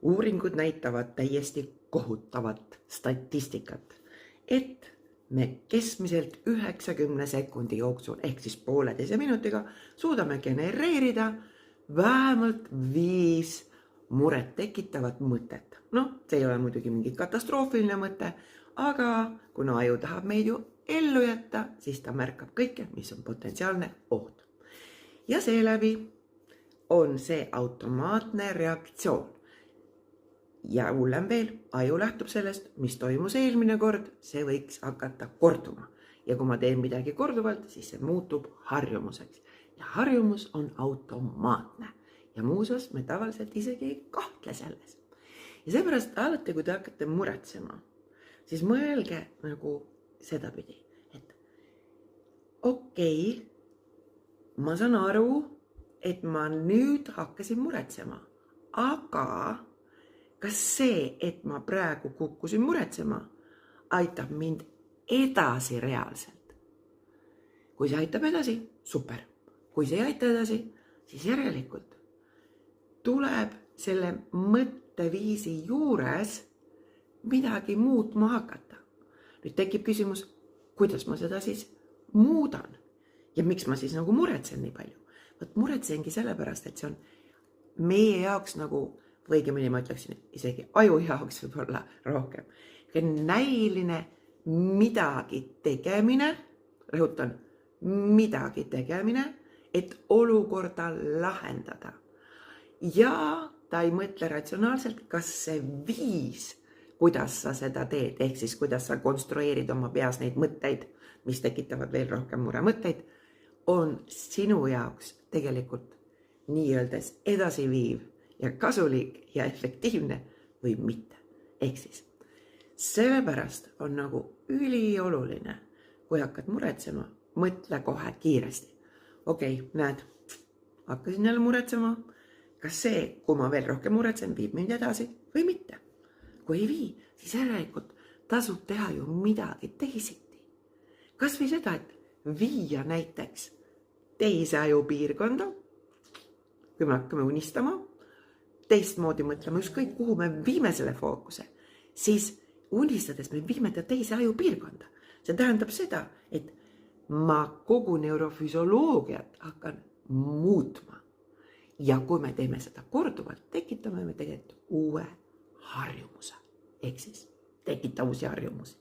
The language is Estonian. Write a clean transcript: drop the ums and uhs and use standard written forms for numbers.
Uuringud näitavad täiesti kohutavat statistikat, et me keskmiselt 90 sekundi jooksul ehk siis pooleteise minutiga suudame genereerida vähemalt 5 muret tekitavat mõtet. See ei ole muidugi mingi katastroofiline mõte, aga kuna aju tahab meid ju ellu jätta, siis ta märkab kõike, mis on potentsiaalne oht. Ja seeläbi on see automaatne reaktsioon. Ja hullem veel, aju lähtub sellest, mis toimus eelmine kord, see võiks hakata korduma. Ja kui ma teen midagi korduvalt, siis see muutub harjumuseks. Ja harjumus on automaatne. Ja muuseas, me tavaliselt isegi ei kahtle selles. Ja seepärast alati, kui te hakkate muretsema, siis mõelge nagu sedapidi, et okei, ma saan aru, et ma nüüd hakkasin muretsema, aga kas see, et ma praegu kukkusin muretsema, aitab mind edasi reaalselt? Kui see aitab edasi, super. Kui see ei aita edasi, siis järelikult tuleb selle mõtteviisi juures midagi muutma hakata. Nüüd tekib küsimus, kuidas ma seda siis muudan? Ja miks ma siis nagu muretsen nii palju? Muretsengi sellepärast, et see on meie jaoks nagu, või õigemini ma ütleksin isegi aju jaoks võib-olla rohkem. Näiline midagi tegemine, rõhutan, midagi tegemine, et olukorda lahendada. Ja ta ei mõtle ratsionaalselt, kas see viis, kuidas sa seda teed, ehk siis kuidas sa konstrueerid oma peas neid mõtteid, mis tekitavad veel rohkem muremõtteid, on sinu jaoks tegelikult nii-öeldes edasiviiv ja kasulik ja efektiivne või mitte. Ehk siis, sellepärast on nagu ülioluline, kui hakkad muretsema, mõtle kohe kiiresti. Okei, näed, hakkasin jälle muretsema, kas see, kui ma veel rohkem muretsen, viib mind edasi või mitte. Kui ei vii, siis järelikult tasub teha ju midagi teisiti. Kas või seda, et viia näiteks teise ajupiirkonda, kui me hakkame unistama, teistmoodi mõtlema, ükskõik kuhu me viime selle fookuse, siis unistades me viime ta teise ajupiirkonda. See tähendab seda, et ma kogu neurofüsioloogiat hakkan muutma. Ja kui me teeme seda korduvalt, tekitame me tegelikult uue harjumuse. Ehk siis tekita uusi harjumusi.